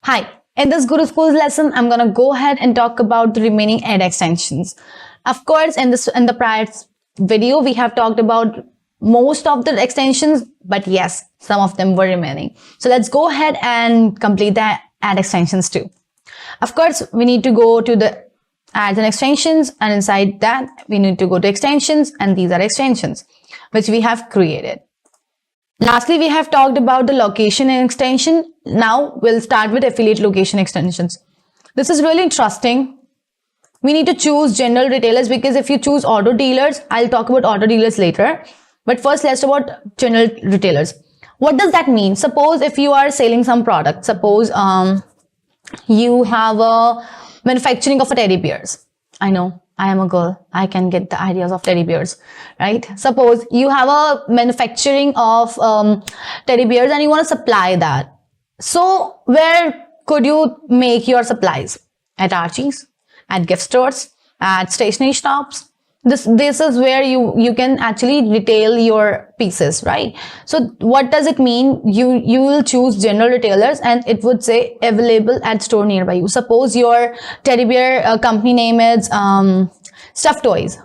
Hi, in this Guru Schools lesson, I'm gonna go ahead and talk about the remaining ad extensions. Of course, in the prior video, we have talked about most of the extensions, but yes, some of them were remaining. So let's go ahead and complete the ad extensions too. Of course, we need to go to the ads and extensions, and inside that, we need to go to extensions, and these are extensions which we have created. Lastly, we have talked about the location and extension. Now we'll start with affiliate location extensions. This is really interesting. We need to choose general retailers because if you choose auto dealers, I'll talk about auto dealers later. But first, let's talk about general retailers. What does that mean? Suppose if you are selling some product, suppose you have a manufacturing of a teddy bears. I know, I am a girl. I can get the ideas of teddy bears, right? Suppose you have a manufacturing of teddy bears and you want to supply that. So where could you make your supplies? At Archie's, at gift stores, at stationery shops. This is where you can actually retail your pieces, right? So what does it mean? You will choose general retailers and it would say available at store nearby you. Suppose your teddy bear company name is stuffed toys,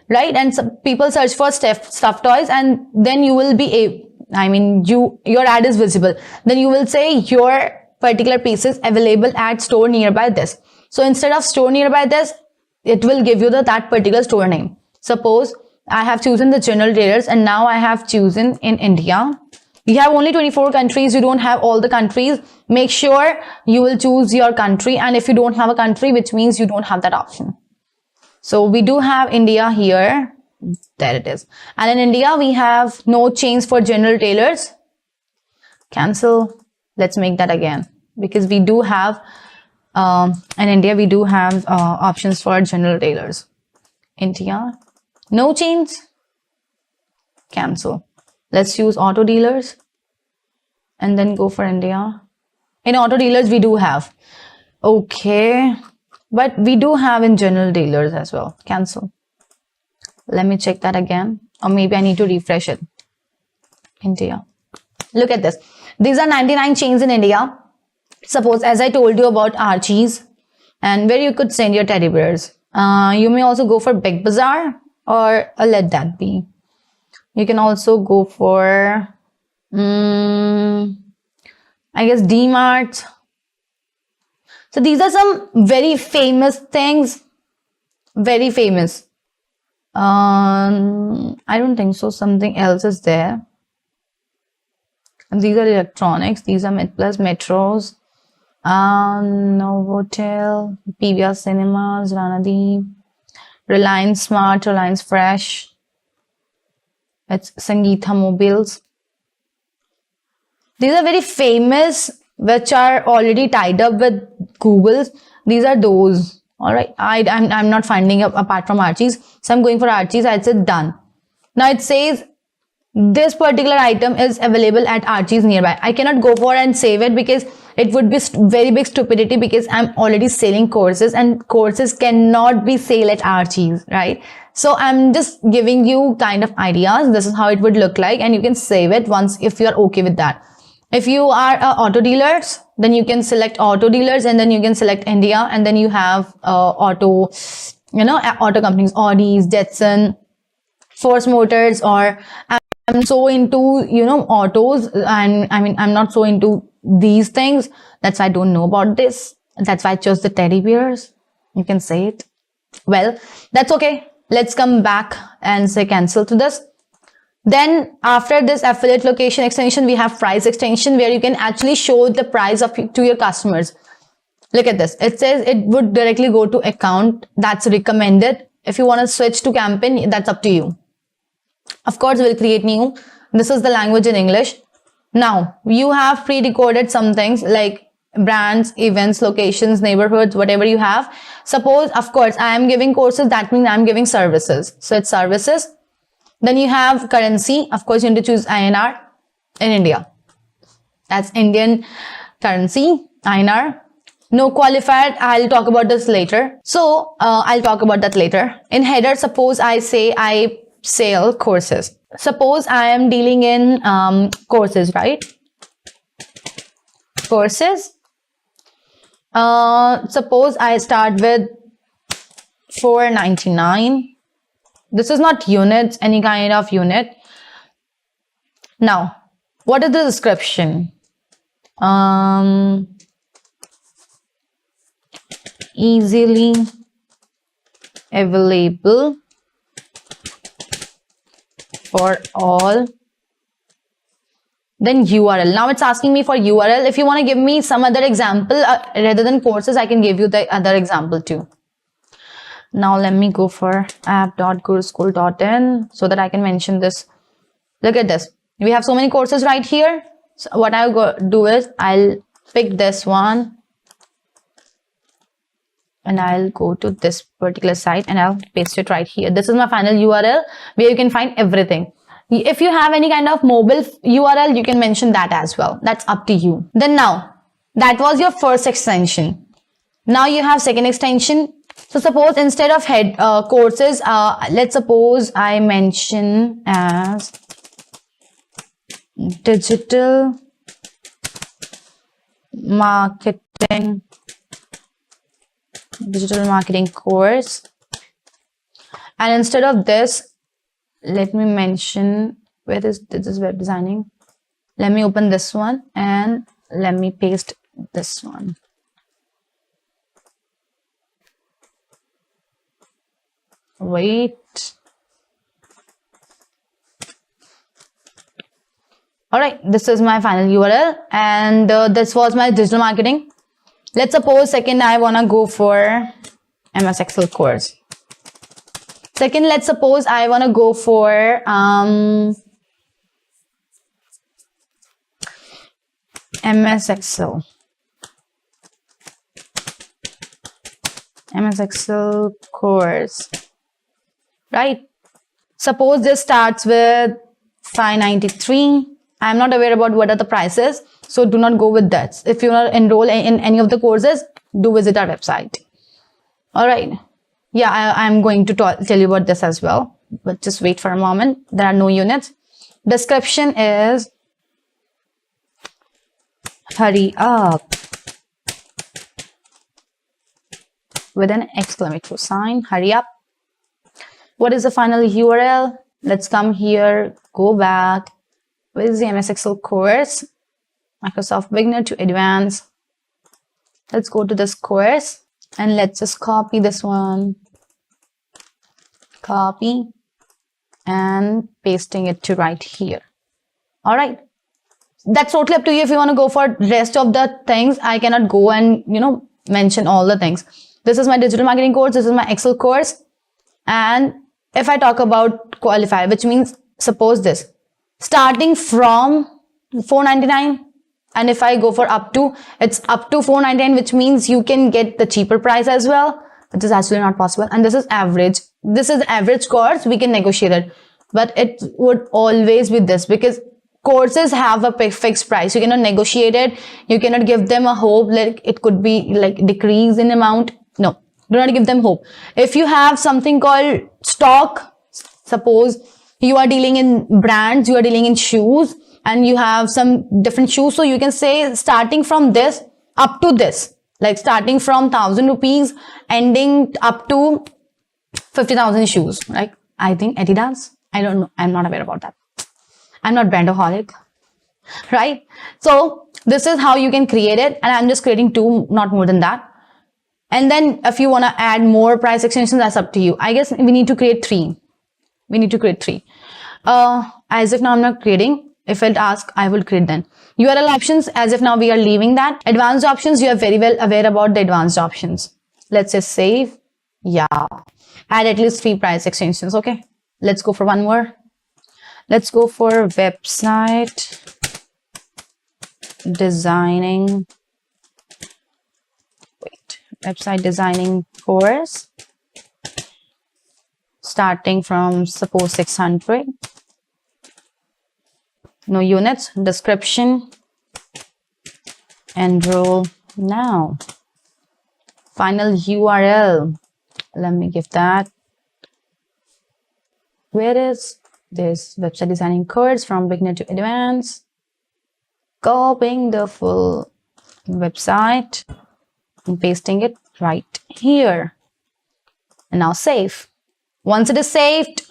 right? And some people search for stuffed toys, and then you will be your ad is visible. Then you will say your particular piece is available at store nearby this. So instead of store nearby this, it will give you that particular store name. Suppose I have chosen the general retailers and now I have chosen in India. You have only 24 countries. You don't have all the countries. Make sure you will choose your country. And if you don't have a country, which means you don't have that option. So we do have India here. There it is. And in India, we have no chains for general retailers. Cancel. Let's make that again because we do have in India, we do have options for general retailers. India, no chains, cancel. Let's use auto dealers and then go for India. In auto dealers, we do have. Okay, but we do have in general dealers as well. Cancel. Let me check that again. Or maybe I need to refresh it. India. Look at this. These are 99 chains in India. Suppose, as I told you about Archie's and where you could send your teddy bears. You may also go for Big Bazaar or let that be. You can also go for, I guess, D-Mart. So these are some very famous things. Very famous. I don't think so. Something else is there. And these are electronics. These are MedPlus, Metros. Novotel, PVR Cinemas, Ranadi, Reliance Smart, Reliance Fresh. It's Sangeetha Mobiles. These are very famous, which are already tied up with Google. These are those. All right. I'm not finding apart from Archie's. So I'm going for Archie's. I said done. Now it says this particular item is available at Archie's nearby. I cannot go for and save it because it would be very big stupidity because I'm already selling courses and courses cannot be sold at Archie's, right? So I'm just giving you kind of ideas. This is how it would look like and you can save it once if you are okay with that. If you are auto dealers, then you can select auto dealers and then you can select India and then you have auto companies, Audis, Jetson, Force Motors, or I'm so into, autos and I'm not so into these things. That's why I don't know about this. That's why I chose the teddy bears. You can say it. Well, that's okay. Let's come back and say cancel to this. Then after this affiliate location extension, we have price extension where you can actually show the price to your customers. Look at this. It says it would directly go to account. That's recommended. If you want to switch to campaign, that's up to you. Of course, we'll create new. This is the language in English. Now, you have pre-recorded some things like brands, events, locations, neighborhoods, whatever you have. Suppose, of course, I am giving courses. That means I'm giving services. So it's services. Then you have currency. Of course, you need to choose INR in India. That's Indian currency, INR. No qualifier. I'll talk about this later. So I'll talk about that later. In header, suppose I say I sell courses. Suppose I am dealing in courses, right? Courses. Suppose I start with 499. This is not units, any kind of unit. Now, what is the description? Easily available for all. Then URL. Now it's asking me for URL. If you want to give me some other example rather than courses, I can give you the other example too. Now let me go for app.guruschool.in so that I can mention this. Look at this. We have so many courses right here. So what I'll do is I'll pick this one and I'll go to this particular site and I'll paste it right here. This is my final URL where you can find everything. If you have any kind of mobile URL, you can mention that as well. That's up to you. Then now, that was your first extension. Now you have second extension. So suppose instead of courses, let's suppose I mention as digital marketing course, and instead of this, let me mention, where is this web designing? Let me open this one and let me paste this one. Wait. All right, this is my final URL and this was my digital marketing. Let's suppose second I want to go for MS Excel course. Second, let's suppose I want to go for MS Excel course, right? Suppose this starts with 593. I'm not aware about what are the prices, so do not go with that. If you want to enroll in any of the courses, do visit our website. All right. Yeah, I'm going to tell you about this as well, but just wait for a moment. There are no units. Description is hurry up with an exclamation sign. Hurry up. What is the final URL? Let's come here, go back. Where is the MS Excel course? Microsoft Beginner to Advanced. Let's go to this course and let's just copy this one. Copy and pasting it to right here. All right. That's totally up to you. If you want to go for rest of the things, I cannot go and, mention all the things. This is my digital marketing course. This is my Excel course. And if I talk about qualify, which means suppose this starting from 499. And if I go for up to, it's up to 499, which means you can get the cheaper price as well, which is actually not possible. And this is average. This is average course. We can negotiate it, but it would always be this because courses have a fixed price. You cannot negotiate it. You cannot give them a hope like it could be like decrease in amount. No, do not give them hope. If you have something called stock, suppose you are dealing in brands, you are dealing in shoes, and you have some different shoes. So you can say starting from this up to this, like starting from 1,000 rupees, ending up to 50,000 shoes. Like I think Adidas. I don't know. I'm not aware about that. I'm not brandaholic, right? So this is how you can create it. And I'm just creating 2, not more than that. And then if you want to add more price extensions, that's up to you. I guess we need to create 3. We need to create 3. As if now I'm not creating. If it asks, I will create then. URL options, as if now we are leaving that. Advanced options, you are very well aware about the advanced options. Let's just save. Yeah. Add at least 3 price extensions. Okay. Let's go for one more. Let's go for website designing. Website designing course. Starting from suppose 600. No units. Description. Enroll now. Final URL. Let me give that. Where is this website designing course from beginner to advanced? Copying the full website. I'm pasting it right here. And now save. Once it is saved,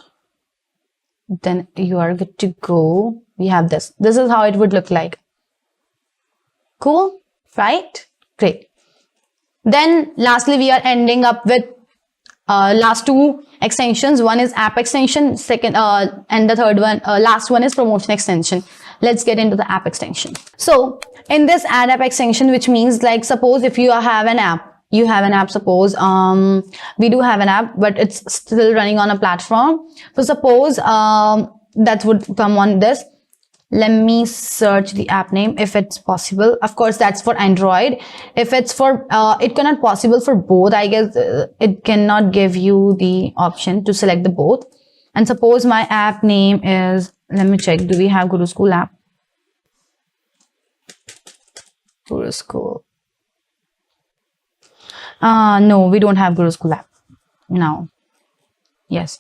then you are good to go. We have this. This is how it would look like. Cool, right? Great. Then lastly, we are ending up with last two extensions. One is app extension, second and the third one, last one is promotion extension. Let's get into the app extension. So in this add app extension, which means like suppose if you have an app, suppose we do have an app, but it's still running on a platform. So suppose that would come on this. Let me search the app name if it's possible. Of course, that's for Android. If it's for, it cannot possible for both. I guess it cannot give you the option to select the both. And suppose my app name is, let me check. Do we have Guru School app? Guru School. No, we don't have Guru School app now. Yes.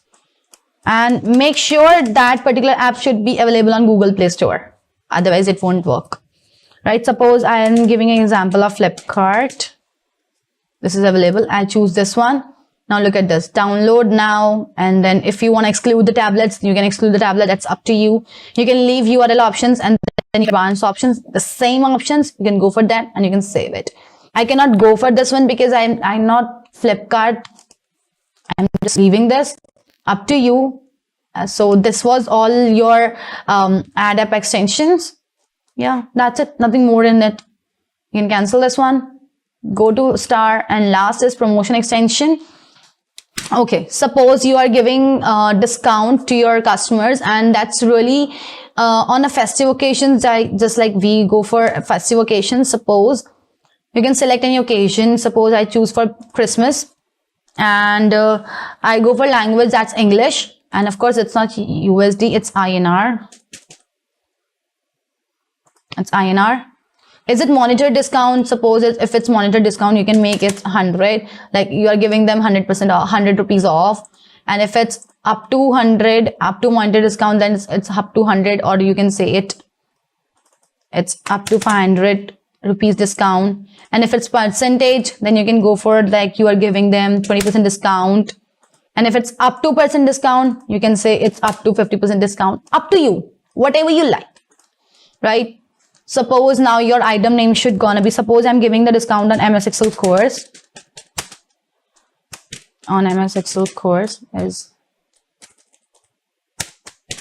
And make sure that particular app should be available on Google Play Store. Otherwise, it won't work. Right? Suppose I am giving an example of Flipkart. This is available. I choose this one. Now look at this. Download now. And then if you want to exclude the tablets, you can exclude the tablet. That's up to you. You can leave URL options and then advanced options. The same options. You can go for that and you can save it. I cannot go for this one because I'm not Flipkart. I'm just leaving this. Up to you. So this was all your add app extensions. Yeah, that's it. Nothing more in it. You can cancel this one. Go to star, and last is promotion extension. Okay, suppose you are giving discount to your customers, and that's really on a festive occasions. Just like we go for festive occasions. Suppose you can select any occasion. Suppose I choose for Christmas. And I go for language, that's English, and of course it's not USD, it's INR. It's INR. Is it monitor discount? Suppose if it's monitor discount, you can make it 100, like you are giving them 100% 100 rupees off. And if it's up to 100, up to monitor discount, then it's up to 100, or you can say it's up to 500 rupees discount. And if it's percentage, then you can go for like you are giving them 20% discount. And if it's up to % discount, you can say it's up to 50% discount. Up to you, whatever you like, right? Suppose now your item name should gonna be, suppose I'm giving the discount on MS Excel course. On MS Excel course is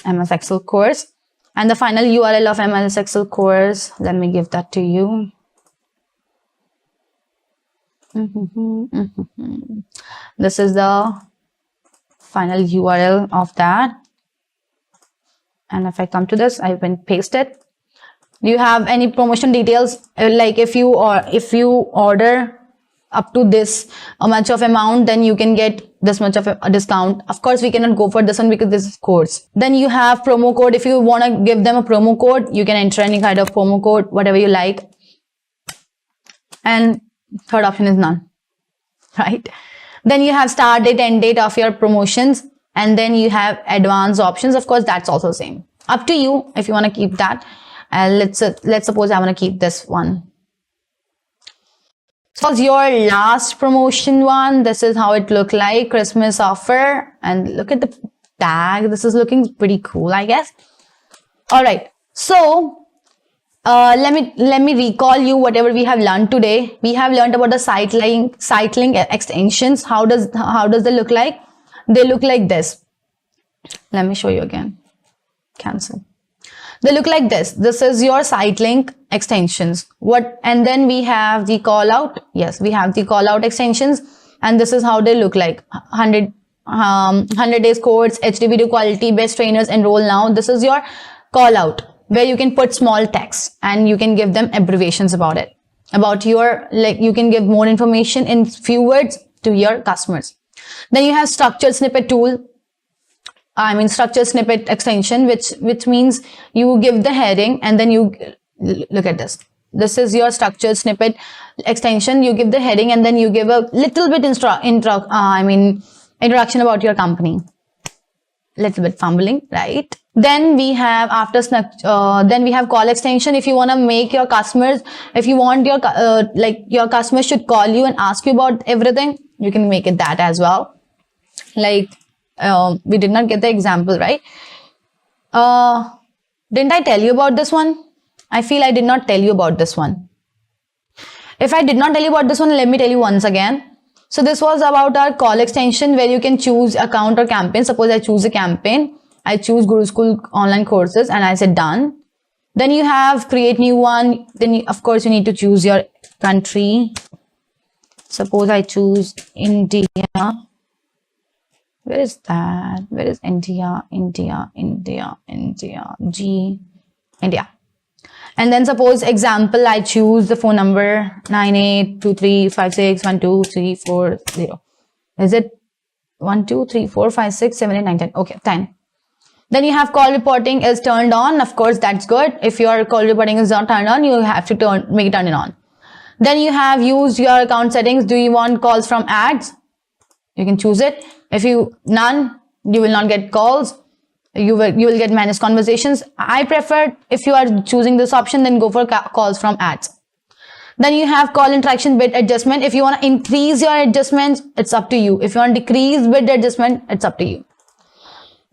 MS Excel course. And the final URL of MS Excel course, let me give that to you. This is the final URL of that. And if I come to this, I can paste it. Do you have any promotion details? Like if you order up to this much of amount, then you can get this much of a discount. Of course, we cannot go for this one because this is course. Then you have promo code. If you want to give them a promo code, you can enter any kind of promo code, whatever you like. And third option is none, right? Then you have start date, end date of your promotions, and then you have advanced options. Of course, that's also same. Up to you if you want to keep that. Let's suppose I want to keep this one. So your last promotion one, this is how it look like, Christmas offer, and look at the tag. This is looking pretty cool, I guess. All right, so let me recall you whatever we have learned today. We have learned about the site link extensions. How does they look like? They look like this. Let me show you again. Cancel. They look like this. This is your site link extensions. And then we have the call out. Yes, we have the call out extensions, and this is how they look like. 100 days course, HD video quality, best trainers, enroll now. This is your call out, where you can put small text and you can give them abbreviations about it, about your, like you can give more information in few words to your customers. Then you have structured snippet tool. Structured snippet extension, which means you give the heading and then you look at this. This is your structured snippet extension. You give the heading and then you give a little bit introduction about your company. Little bit fumbling, right? Then we have then we have call extension. If you want to make your customers, if you want your your customers should call you and ask you about everything, you can make it that as well. Like we did not get the example, right? Didn't I tell you about this one? I feel I did not tell you about this one. If I did not tell you about this one, let me tell you once again. So this was about our call extension where you can choose account or campaign. Suppose I choose a campaign. I choose Guru School online courses and I said done. Then you have create new one. Then of course you need to choose your country. Suppose I choose India. Where is that? Where is India? India. And then suppose example, I choose the phone number 9823561234. Is it 1, 2, 3, 4, 5, 6, 7, 8, 9, 10? Okay, 10. Then you have call reporting is turned on. Of course, that's good. If your call reporting is not turned on, you have to make it turn it on. Then you have used your account settings. Do you want calls from ads? You can choose it. If you none, you will not get calls. You will get managed conversations. I prefer, if you are choosing this option, then go for calls from ads. Then you have call interaction bid adjustment. If you want to increase your adjustments, it's up to you. If you want to decrease bid adjustment, it's up to you.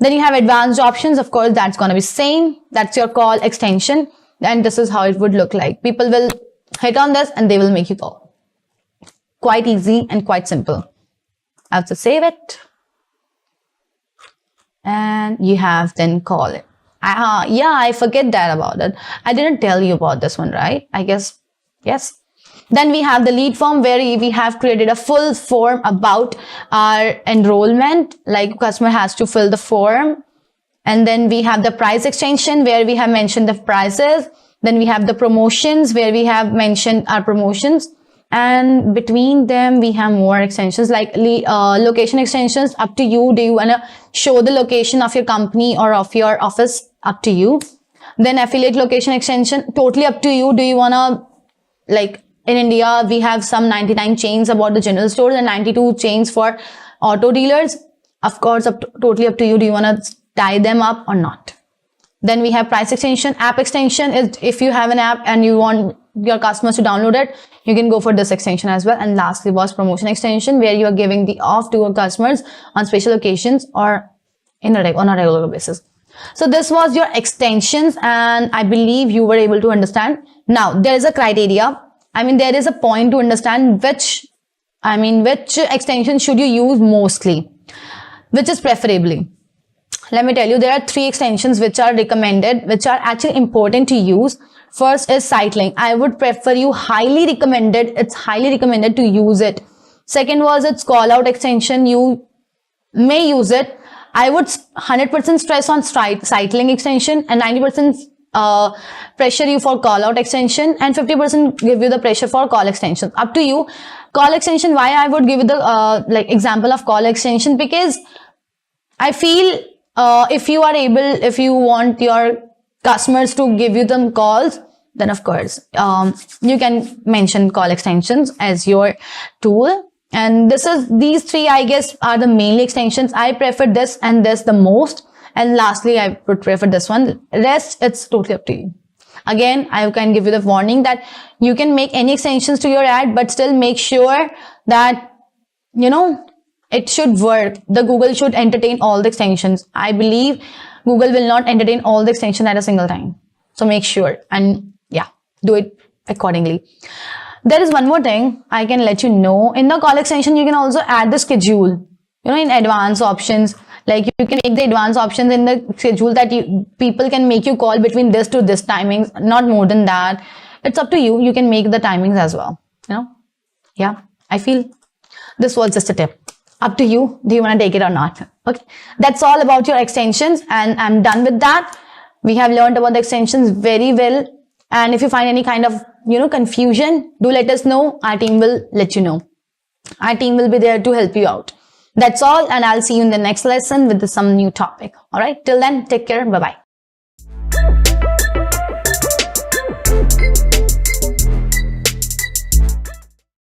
Then you have advanced options. Of course, that's going to be same. That's your call extension. And this is how it would look like. People will hit on this and they will make you call. Quite easy and quite simple. I have to save it. And you have then call it. Yeah, I forget that about it. I didn't tell you about this one, right? I guess, yes. Then we have the lead form where we have created a full form about our enrollment, like customer has to fill the form. And then we have the price extension where we have mentioned the prices. Then we have the promotions where we have mentioned our promotions. And between them, we have more extensions like location extensions. Up to you. Do you want to show the location of your company or of your office? Up to you. Then affiliate location extension, totally up to you. Do you want to, like in India, we have some 99 chains about the general stores and 92 chains for auto dealers. Of course, totally up to you. Do you want to tie them up or not? Then we have price extension. App extension is if you have an app and you want your customers to download it, you can go for this extension as well. And lastly was promotion extension where you are giving the off to your customers on special occasions or on a regular basis. So this was your extensions and I believe you were able to understand. Now there is a criteria. I mean, there is a point to understand which extension should you use mostly, which is preferably. Let me tell you, there are 3 extensions which are recommended, which are actually important to use. First is site link. I would prefer you highly recommended. It's highly recommended to use it. Second was its call out extension. You may use it. I would 100% stress on site link extension and 90% pressure you for call out extension and 50% give you the pressure for call extension. Up to you. Call extension, why I would give you the example of call extension, because I feel if you want your customers to give you them calls, then of course you can mention call extensions as your tool. And these 3 I guess are the mainly extensions. I prefer this and this the most, and lastly I would prefer this one. Rest, it's totally up to you. Again, I can give you the warning that you can make any extensions to your ad, but still make sure that it should work. The Google should entertain all the extensions. I believe Google will not entertain all the extensions at a single time. So make sure and do it accordingly. There is one more thing I can let you know. In the call extension, you can also add the schedule, in advanced options. Like you can make the advanced options in the schedule that people can make you call between this to this timings, not more than that. It's up to you. You can make the timings as well. Yeah, I feel this was just a tip. Up to you. Do you want to take it or not? Okay. That's all about your extensions and I'm done with that. We have learned about the extensions very well. And if you find any kind of, confusion, do let us know. Our team will let you know. Our team will be there to help you out. That's all. And I'll see you in the next lesson with some new topic. All right. Till then, take care. Bye-bye.